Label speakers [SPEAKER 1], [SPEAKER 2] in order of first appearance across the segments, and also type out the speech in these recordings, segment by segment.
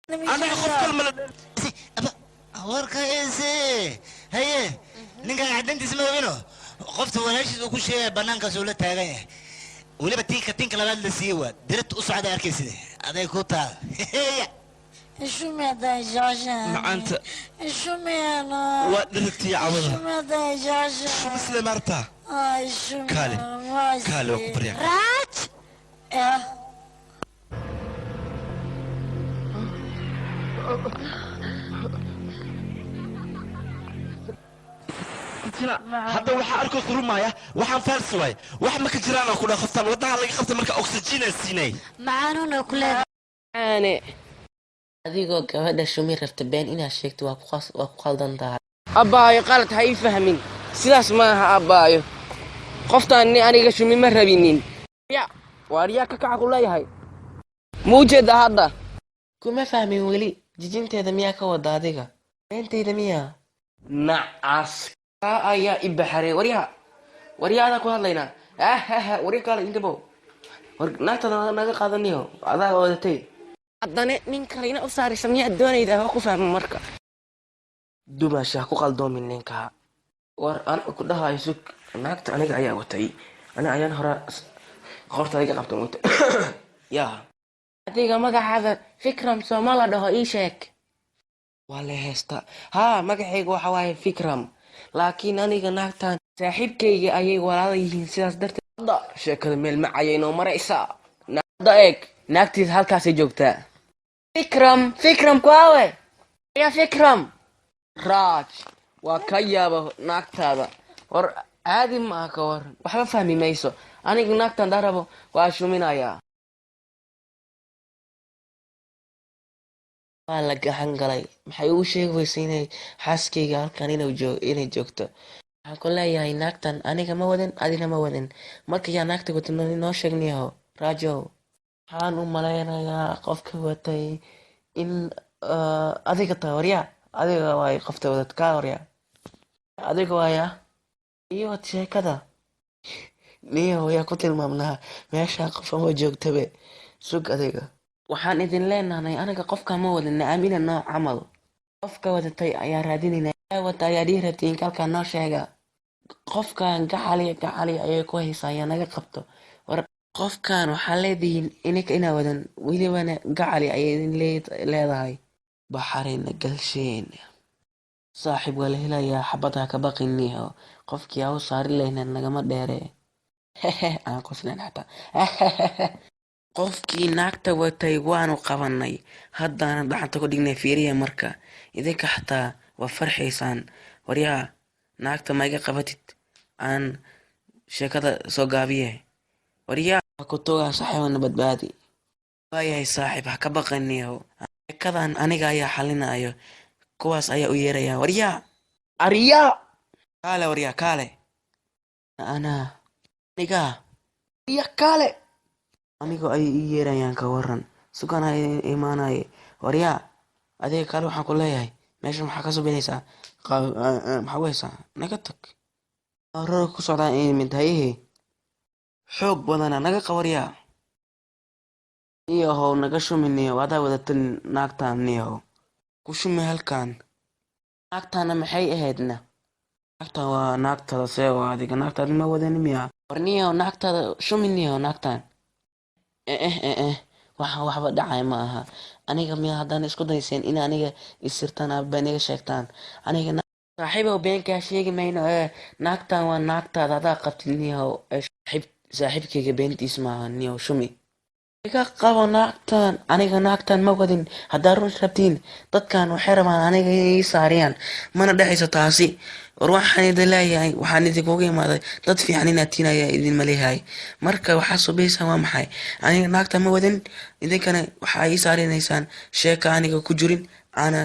[SPEAKER 1] أنا أخذ كلمة ورك إيسي هي نيجا قاعدين تسمعوا منه قفت وناشد وكل شيء بنان كسولة تاعي ولا بتيك كتينك لبعض السيوة درت أسعد أركيسي هذا يكوتا هي
[SPEAKER 2] شو ماذا جاجا
[SPEAKER 3] مع أنت
[SPEAKER 2] شو مانا
[SPEAKER 3] ودرت يا عوضة
[SPEAKER 2] شو ماذا جاجا
[SPEAKER 3] شو مثل مرتا
[SPEAKER 2] شو
[SPEAKER 3] كالي وكبريا
[SPEAKER 2] رات
[SPEAKER 3] هذا waxa arko surumaya waxaan faals way wax ma ka jiraan oo kula khaftan wadaha laga qabtay marka oxygen siinay
[SPEAKER 2] macaanuna kule
[SPEAKER 4] aane adigoo gabadha shumi rabta been inaad sheegto waa ku qaldan tahay
[SPEAKER 5] abbaayo qalad ha ii fahmin sidaas ma aha abbaayo qoftaan aniga shumi ma rabinin ya waariyaa ka kaca ku leeyahay muujeeda hadda
[SPEAKER 4] kuma fahmin weli jijinteeda miyaa ka wada adiga beentayda miyaa
[SPEAKER 5] nacas ayaa i baxarey waryaada ku hadlaynaa warya kale intabo war naagtada naga qaadaniyo adaa wadatay haddana nin kalena u saaraysa miyaad doonayda waa ku fahma marka dumasha ku qaldoomin ninka war an ku dhahayo sug naagta aniga ayaa watay ana ayaan hore qorta iga qabtan watay yaa adiga magacaada fikram soomala dhaho ii sheeg waa la heesta haa magacayga waxa waaye fikram laakiin aniga naagtan saaxiibkayga ayay walaala yihiin sidaas darteed sheekada meel macayay noo maraysaa naagda eeg naagtiis halkaasay joogtaa fikram kuawe ya fikram raaj waa ka yaaba naagtaada war caadi maaha ka war waxba fahmi mayso aniga naagtan darabo waa shuminayaa
[SPEAKER 4] waa la gacan galay maxay ugu sheegi weysa inay xaaskayga halkan inay joogto waxaan ku leeyahay naagtan aniga ma wadin adina ma wadin marka yaa naagta wata noo sheegniyaho raajow waxaan u malaynayaa qofka watay in adiga tahay waryaa adiga waay qofta wadad kaa waryaa adiga waaya iyo wad sheekada niyo yaa ku tilmaamnaa meesha qofama joogtabe sug adiga waxaan idin leenahay aniga qofka ma wadin naamina nooc camal qofka wadatay ayaa raadinayna wata ayaa dhihi rabtiin kalkaa noo sheega qofkan gacali ayay ku haysaa ayaa naga qabto war qofkan waxaa leedihiin ininka inaa wadan welibana gacali ayay idin leedahay baxarayna galsheen saaxiib waa la helayaa xabadha ka baqiniho qofkii aa u saari lehna nagama dheere aan qoslen xataa qofkii naagta watay waanu qabanay haddaana dhaxanta ku dhignay fiiriya marka idinka xataa waa farxaysaan waryaa naagta ma iga qabatid aan sheekada soo gaabiye waryaa ku togaa saaxiibana badbaadi waayahay saaxiib ha ka baqaniyo sheekadan aniga ayaa xalinayo kuwaas ayaa u yeeraya waryaa
[SPEAKER 5] aryaa
[SPEAKER 4] kaale waryaa kaale anaa aniga
[SPEAKER 5] arya kaale
[SPEAKER 4] anigoo ay ii yeerayaan ka waran sugan ay imaanaye waryaa adiga kale waxaan ku leeyahay meesha maxaa ka subinaysaa maxaa weysaa naga tag roog ku socdaan mintahayehe xoog badana naga qawaryaa niyahow naga shuminiyo adaa wadatan naagtaan niyahow ku shumi halkan naagtaana maxay ahaydna naagtan waa naagtada seego adiga naagtaada ma wadani miya war niyahow naagtaada shuminiyahow naagtaan waxba dhacay ma aha aniga miya haddaan isku dayseen in aniga isirtaan abaniga sheegtaan aniga saaxiibow beenkaa sheegi mayno naagtan waa naagtaada adaa qabtid niyahow saaxiibkayga beentiis maaha niyahow shumi iga qabo naagtan aniga naagtan ma wadin haddaa run rabtiin dadkan waxay rabaan aniga inay ii saariyaan mana dhexayso taasi war waxaan idin leeyahay waxaan idinkuga imaaday dad fiican inaad tiin ayaa idinma leeyahay marka waxaa subaysaan waa maxay aniga naagtan ma wadin idinkana waxaa ii saarinaysaan sheeka aniga ku jirin aana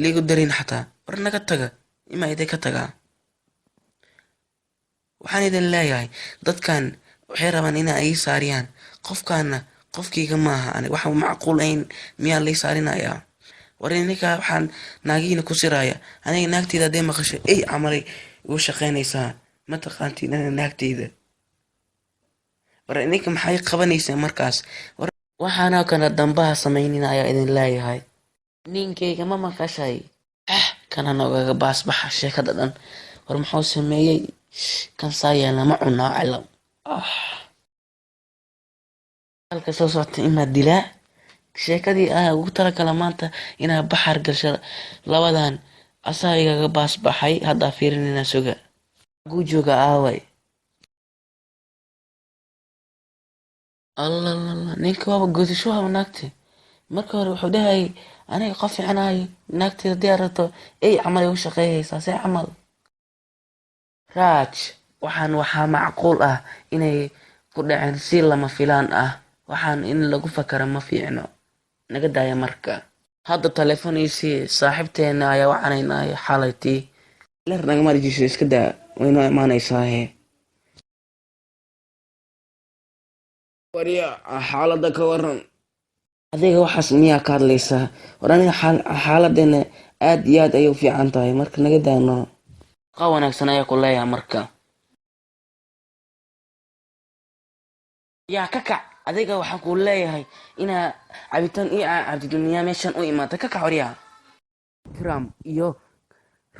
[SPEAKER 4] liigu darin xataa war naga taga imaa idinka tagaa waxaan idin leeyahay dadkan waxay rabaan inaa ii saariyaan qofkaana qofkayga maaha aniga waxa macquul ayn miyaa lay saarinayaa war ininka waxaan naagiina ku siraya aniga naagteyda hadday maqasho ey camalay ugu shaqaynaysaa ma taqaantiin ana naagteyda war ininka maxay qabanaysaa markaas war waxaanoo kale dambaha samaynin ayaa idin leeyahay ninkayga ma maqashay kana noogaga baasbaxa sheekada dhan war muxuu sameeyey kan saa yeelna ma cunaa cilam halka soo socota imaad dilaa sheekadii ah ugu talagala maanta inaa baxar gasho labadan asaa igaga baasbaxay haddaa fiirinina suga guu jooga aaway allalala ninka waaba godasho haba naagte marka hore wuxuu dhahayay aniga qof fiicanayo naagteeda haddii aad rabto ey camal ay u shaqeeyaysaa see camal raaj waxaa macquul ah inay ku dhaceen si lama filaan ah waxaan in lagu fakara ma fiicno naga daaya marka hadda teleefoniisii saaxiibteena ayaa wacanaynaya xalaytii ler nagama rejiso iska daa waynoo imaanaysaahe warya xaalada ka waran adiga waxaas miyaa ka hadlaysaa war aniga xaaladeena aad iyo aad ayay u fiican tahay marka naga daano qa wanaagsan ayaa ku leeyaha marka yaa ka kac adiga waxaan kuu leeyahay inaa cabitaan ii cabdiduniyaa meeshan u imaata ka kac waryaa kram iyo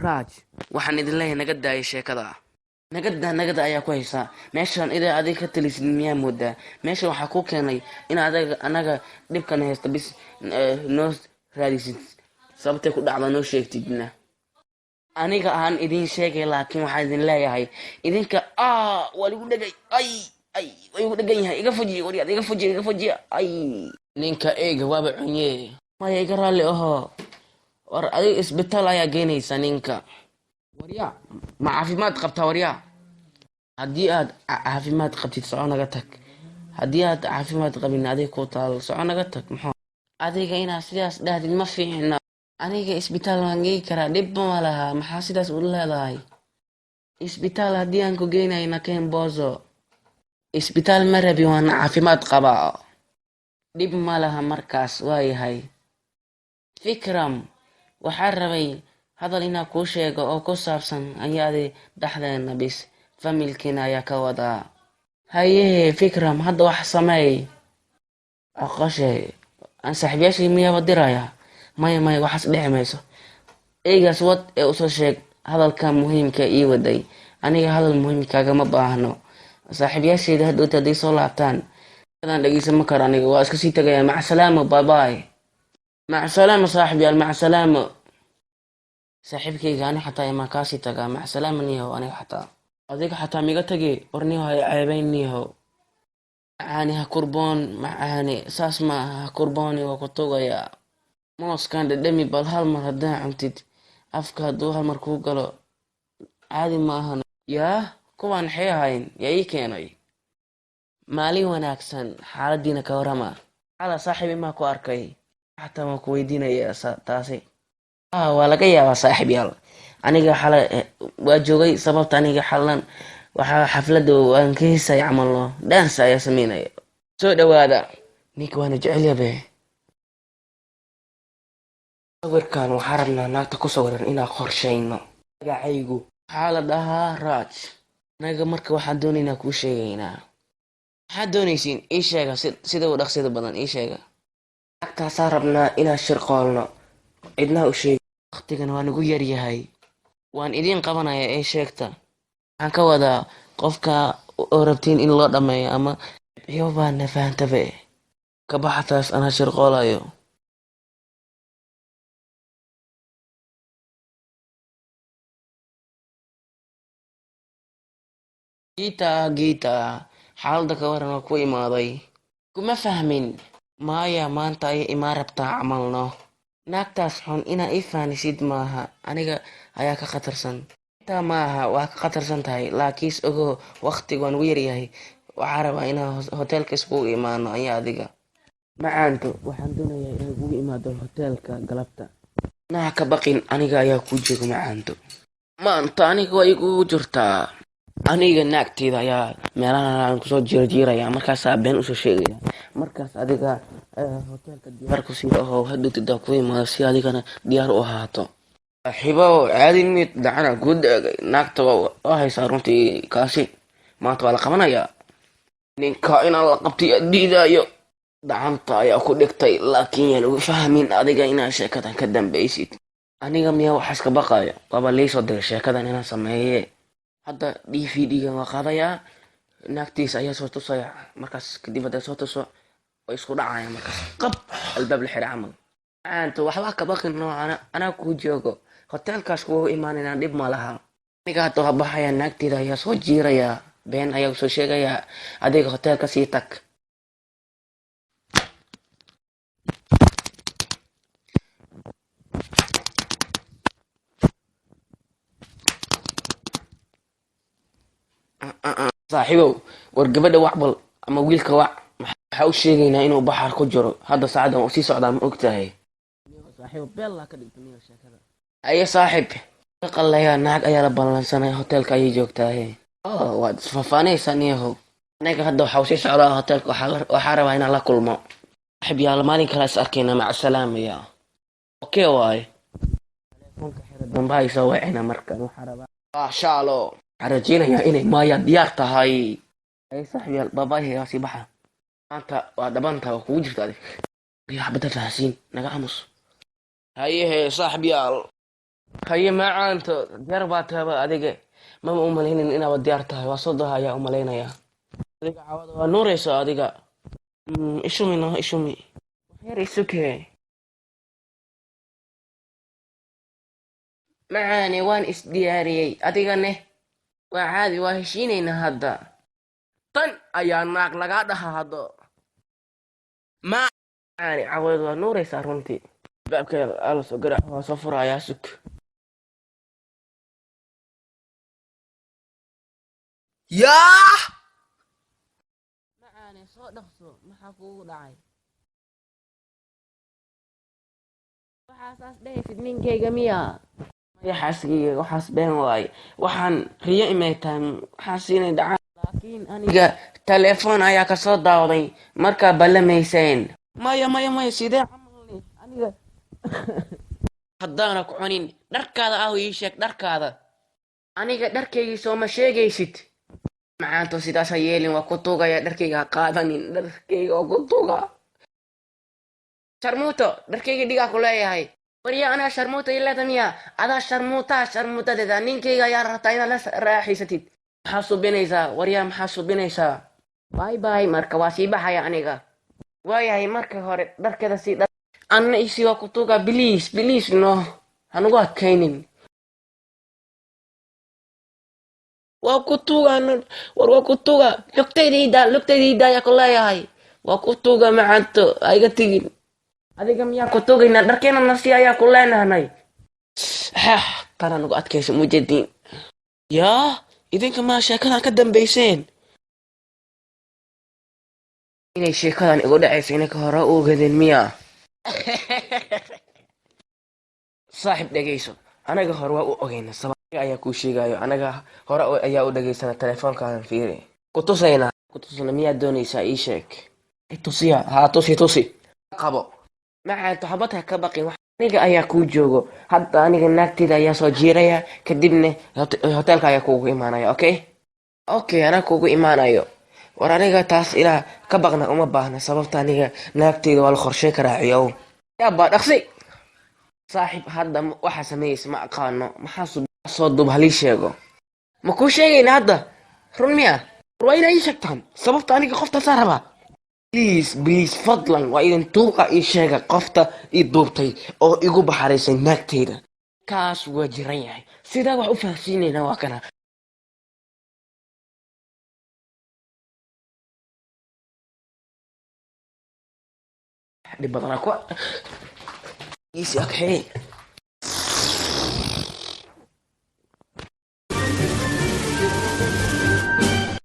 [SPEAKER 4] raaj waxaan idin leeyahay naga daaya sheekada nagada ayaa ku haysaa meeshan idaa adiga ka talisid miyaa moodaa meeshan waxaa ku keenay in anaga dhibkan haysta bis noo raadisid sababtay ku dhacda noo sheegtidna aniga aan idin sheegay laakiin waxaan idin leeyahay idinka waa ligu dhegay waa igu dhegan yahay iga fujiy waryaad iga fujiya ninka eega waaba cunye maya iga raalli ahoo war adiga isbitaal ayaa geynaysa ninka waryaa ma caafimaad qabtaa waryaa haddii aad caafimaad qabtid soco naga tag haddii aad caafimaad qabin adig ku taal soco naga tag muxuu adiga inaad sidaas dhahdid ma fiicna aniga isbitaal waan geyi karaa dhib ma laha maxaa sidaas u leedahay isbitaal haddii aan ku geynayna keen boozo isbitaal ma rabi waana caafimaad qabaa dhib ma laha markaas waayahay fikram waxaa rabay hadal inaa kuu sheego oo ku saabsan ayaadi dhexdeena bis familkiina ayaa ka wadaa haye fikram hadda wax sameey aqashe aan saaxiibyaashii miyaaba diraya maya waxaas dhici mayso eygaas wad ee usoo sheeg hadalka muhiimka ii waday aniga hadal muhiimkaagama baahno saaxiibyaashayda hadhowta hadday soo laabtaan adaan dhegeysan ma karo aniga waa iska sii tagaya macasalaamo baabay macasalaamo saaxib yaal macasalaamo saaxiibkayga ani xataa imaan kaasii tagaa macasalaama niyahow aniga xataa adiga xataa miga tagi war niyaho hay ceebayn niyahow macaani ha kurboon macaani saas ma aha ha kurbooni waa ku tugayaa mooskan dhadhami bal hal mar haddaa cuntid afka hadduu hal mar kuu galo caadi ma ahan yaa kuwaan maxay ahayn yaa ii keenay maalin wanaagsan xaaladiina ka warama xala saaxiib imaa ku arkay xataa waan ku weydiinaya taasi waa laga yaabaa saaxiib yaal aniga xala waa joogay sababta aniga xalan waxaa xafladda waan ka heesay camalno dhansa ayaa sameynaya soo dhawaada ninka waana jecel yabe sawirkan waxaa rabnaa naagta ku sawiran inaan qorshayno magacaygu waxaa la dhahaa raaj anaga marka waxaan doonaynaa kuu sheegaynaa waxaad doonaysiin ii sheega sida u dhaqsida badan ii sheega naagtaasaa rabnaa inaan shirqoolno cidnaha u sheegi waqtigan waa nagu yaryahay waan idiin qabanaya ee sheegta waxaan ka wadaa qofka oo rabtiin in loo dhammeeyo ama yo baana fahantabe kabaxataas anaa shirqoolayo giita xaalada ka waran oo ku imaaday kuma fahmin maaya maanta ayay imaa rabtaa camalno naagtaas xun inaa ii faanisid maaha aniga ayaa ka khatarsan intaa maaha waa ka khatarsan tahay laakiis ogo waqtiga waan ugu yaryahay waxaa rabaa inaan hoteelka iskugu imaano ayaa adiga macaanto waxaan doonayaa inaan kugu imaado hoteelka galabta naha ka baqin aniga ayaa kuu jooga macaanto maanta aniga waa igugu jirtaa aniga naagteeda ayaa meelahan kusoo jiirjiiraya markaasaa been usoo sheegaya markaas adiga hoteelka diyaar ku sii aho hadhowtidaa ku imaado si adigana diyaar u ahaato saaxiibow caadi mid dacana kuu daagay naagta waa haysaa runtii kaasi maanta waa la qabanayaa ninka inaan la qabtay diidaayo
[SPEAKER 5] gacanta ayaa ku dhigtay laakiin yaan ugu fahmin adiga inaad sheekadan ka dambaysid. Aniga miyaa waxaas ka baqaya? Waaba liisoo diray sheekadan inaan sameeye. Hadda DVD-gan waa qaadayaa, naagtiisa ayaa soo tusaya, markaas kadib hadday soo tuso way isku dhacayaan markaas qab albaab la xiray camal. Macaanto waxba ka baqin noocana anaa kuu joogo hoteelkaas kugu imaanayna dhib ma laha. Aniga hadda waa baxaya, naagteeda ayaa soo jiirayaa, been ayaa soo sheegayaa, adiga hoteelka sii tag. Saaxiibow, war gabadha wacbal ama wiilka wac, waxaa u sheegaynaa inuu baxar ku jiro. Hadda saacadan uu sii socdaa ma ogtahay? Saaxiibo bella ka dhigtay sheekada. Aye saaxiib, ka qalayaa naag ayaa la ballansanay hoteelka ayay joogtaaye. Waad isfafaanaysaa niyahow. Aniga hadda waxaa u sii socdaa hoteelka, waxaa rabaa inaan la kulmo. Saaxiib yaa maalin kale is arkayna, maca salaamaya. Okay waaye. Telefoonka xira dambe ay soo wacina markan waxaa rabaa. Shaalo. Waxaan rajeynayaa inay Maya diyaar tahay. Aye saaxiib yaal baabaahi yaa sii baxa. Maanta waa dhabantaa waa kugu jirta adig. Yaa xabada faahsiin naga aamus. Haye saaxiib yaal. Haye macaanto diyaar baa tahay adiga. Mama u malaynin inaad diyaar tahay, waa soo dahayaa u malaynayaa. Adiga caawada waa nuuraysa adiga. Ishumi no ishumi. Waxyar isukee. Macaane waan isdiyaariyey, adigane waa caadi, waa heshiinaynaa hadda. Tan ayaa naag lagaa dhaha haddo. Macaane caawada waa nuuraysaa runtii. Baabkeeda ala soo garaac waa soo furayaa suk. Yaah! Macaane soo dhaqso, maxaa kugu dhacay? Waxaasaas dhehaysid ninkayga miyaa? Maya xaaskayga, waxaas been waaye. Waxaan riyo imay tahay, waxaan siinay dhacaan. Laakiin aniga telefoon ayaa kasoo daawaday markaa ballamayseen. Maya, sidee camal aniga haddaana ku cunin dharkaada ii sheeg dharkaada. Aniga dharkaygii sooma sheegaysid. Macaanto sidaas ha yeelin, waa ku tuugaya, dharkayga ha qaadanin, dharkayga waa ku tuuga. Sharmuuto, dharkayga dhigaa ku leeyahay. Warya anaa sharmuuta ileeda miyaa? Adaa sharmuutadeeda, ninkayga ayaa rabtaa inaad la raaxaysatid. Maxaa subinaysaa? Warya maxaa subinaysaa? Bye marka waa sii baxaya aniga. Waayahay marka hore dharkeeda sii dhar. Anna isi waa ku tuuga, please no. Hanugu adkaynin. Waa ku tuuga, war waa ku tuuga. Lugtayda ayaa ku leeyahay. Waa ku tuuga macaanto, aiga tigin. Adiga miyaa ku tuugayna dharkeena nafsi ayaa ku leenahnay. Tana nagu adkaysa mujadiin. Yaa, idinka maa sheekadan ka dambayseen? Inay sheekadan igu dhacaysa inaka hore u ogadeen miyaa? Saaxiib dhegayso, anaga hore waa u ogeyna sababta ayaa kuu sheegayo. Anaga hore ayaa u dhageysana telefoonkaan fiiri. Kutusayna miyaad doonaysaa ii sheeg. Tusiya, haa tusi. Qabo. Macaanto habadha ka baqin, aniga ayaa kuu joogo. Hadda aniga naagteeda ayaa soo jiiraya, kadibna hoteelka ayaa kuugu imaanaya, okay anaa kuugu imaanayo. War aniga taas ilaa ka baqna uma baahna, sababta aniga naagteeda waa la qorshey karaa ciyow. Yaabaa dhaqsi. Saaxiib hadda waxaa sameeyeysa ma aqaano, maxaa soo dub halii sheego. Ma kuu sheegayna hadda? Run miyaa? War waa inaa ii sheegtaan, sababta aniga qoftaasaa rabaa. Please fadlan waa idin tuuqa ii sheega qofta ii duubtay oo igu baxaraysay naagteyda. Kaas waa jiran yahay, sidaa wax u faahsiinayna waa kana. Dhib badanaa ku easy okay.